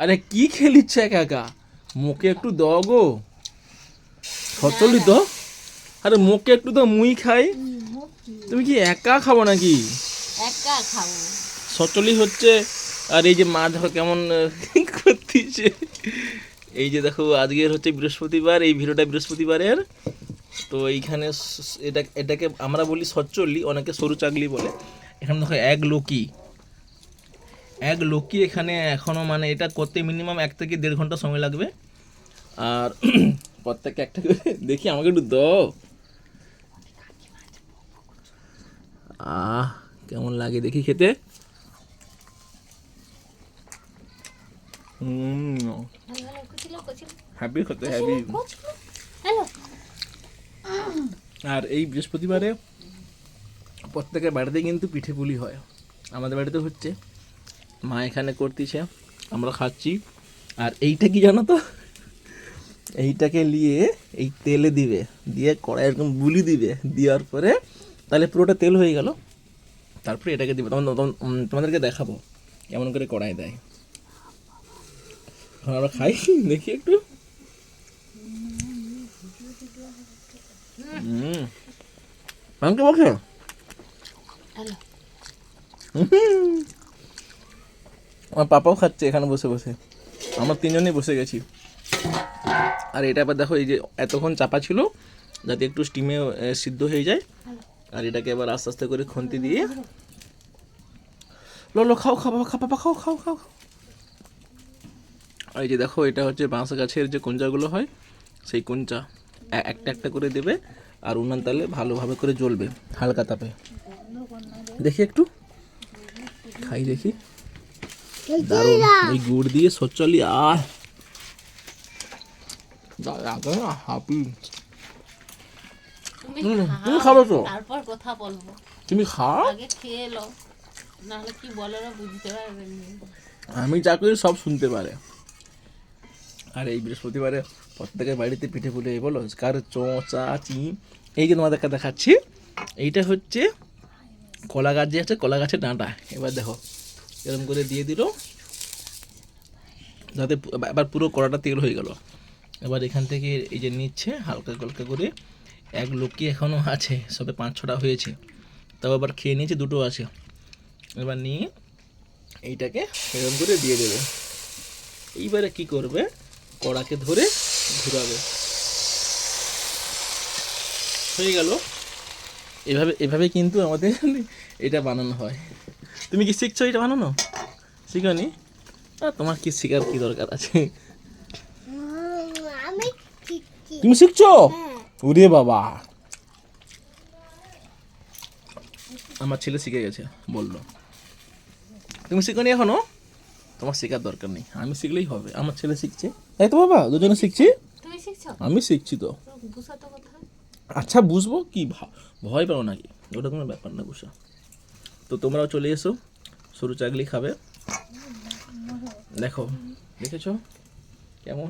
আরে কি খেলিচ্ছ একা একা? মুখে একটু দাও গো, সচলি তো। আরে মুখে একটু তো, মুই খাই। তুমি কি একা খাবো নাকি? একা খাবো। সচলি হচ্ছে। আর এই যে মা দেখো কেমন করতেছে। এই যে দেখো আজকের হচ্ছে বৃহস্পতিবার, এই ভিডিওটা বৃহস্পতিবারের। তো এইখানে এটাকে আমরা বলি সচ্চল্লি, অনেকে সরু চাগলি বলে। এখানে দেখো এক লোকি এখানে এখনো, মানে এটা করতে মিনিমাম 1 থেকে 1.5 ঘন্টা সময় লাগবে। আর প্রত্যেককে একটা করে দেখি, আমাকে একটু দাও। কেমন লাগে দেখি খেতে। হ্যাপি খেতে, হ্যাপি। আর এই বৃহস্পতিবারে প্রত্যেকের বাড়িতে কিন্তু পিঠে পুলি হয়। আমাদের বাড়িতে হচ্ছে, মা এখানে করতেছে, আমরা খাচ্ছি। আর এইটা কি জানো তো, এইটাকে নিয়ে এই তেলে দিবে, দিয়ে কড়াই এরকম বুলি দিবে, দেওয়ার পরে তাহলে পুরোটা তেল হয়ে গেল। তারপরে এটাকে দিবে, তখন তোমাদেরকে দেখাবো কেমন করে কড়াই দেয়। এখন আমরা খাই, দেখি একটু। মাংস বসে আমার পাপাও খাচ্ছে এখানে বসে বসে, আমরা তিনজনেই বসে গেছি। আর এটা এবার দেখো, এই যে এতক্ষণ চাপা ছিল যাতে একটু স্টিমে সিদ্ধ হয়ে যায়। আর এটাকে এবার আস্তে আস্তে করে খুন্তি দিয়ে, লো খাও খাও বাবা, খাও বাবা, খাও খাও খাও। আর এই যে দেখো, এটা হচ্ছে বাঁশ গাছের যে কুঞ্চাগুলো হয়, সেই কুঞ্চা একটা একটা করে দেবে। আর উনান তালে ভালোভাবে করে জ্বলবে হালকা তাপে। দেখি একটু খাই, দেখি। দারুণ, এই গুড় দিয়ে সচ্চলি। হাপি। তুমি খাবে তো? তারপর কথা বলবো। তুমি খাও, আগে খেয়ে এলো, নাহলে কি বলে ওরা বুঝতে পারবেন না। আমি যা করি সব শুনতে পারে। আর এই বৃহস্পতিবারে প্রত্যেকের বাড়িতে পিঠে পুলি বলো, কার চোঁচা চি। এই যে তোমাদেরকে দেখাচ্ছি, এইটা হচ্ছে কলা গাছ যে আছে, কলা গাছের ডাঁটা। এবার দেখো এরকম করে দিয়ে দিল, যাতে এবার পুরো কড়াটা তেল হয়ে গেল। এবার এখান থেকে এই যে নিচ্ছে হালকা হালকা করে। এক লোকই এখনও আছে, সবে 5-6টা হয়েছে, তাও আবার খেয়ে নিয়েছে, 2টো আছে। এবার নিয়ে এইটাকে এরকম করে দিয়ে দেবে। এইবারে কি করবে, কড়াকে ধরে ঘুরাবে, হয়ে গেল। এভাবে এভাবে কিন্তু আমাদের এটা বানানো হয়। তুমি কি শিখছো এটা বানানো? শিখনি? তোমার কি শেখার কি দরকার আছে? তুমি শিখছো? ওরে বাবা, আমার ছেলে শিখে গেছে, বললো। তুমি শিখনি এখনো? তোমার শেখার দরকার নেই, আমি শিখলেই হবে। আমার ছেলে শিখছে, তাই তো বাবা, দুজনে শিখছি। তুমি শিখছো? আমি শিখছি তো। বুঝাতো কথা। আচ্ছা বুঝবো কি, ভয় পাও নাকি? ওটা কোনো ব্যাপার না, বুঝা। তো তোমরাও চলে এসো, সরু চাগলি খাবে। দেখো, দেখেছো কেমন?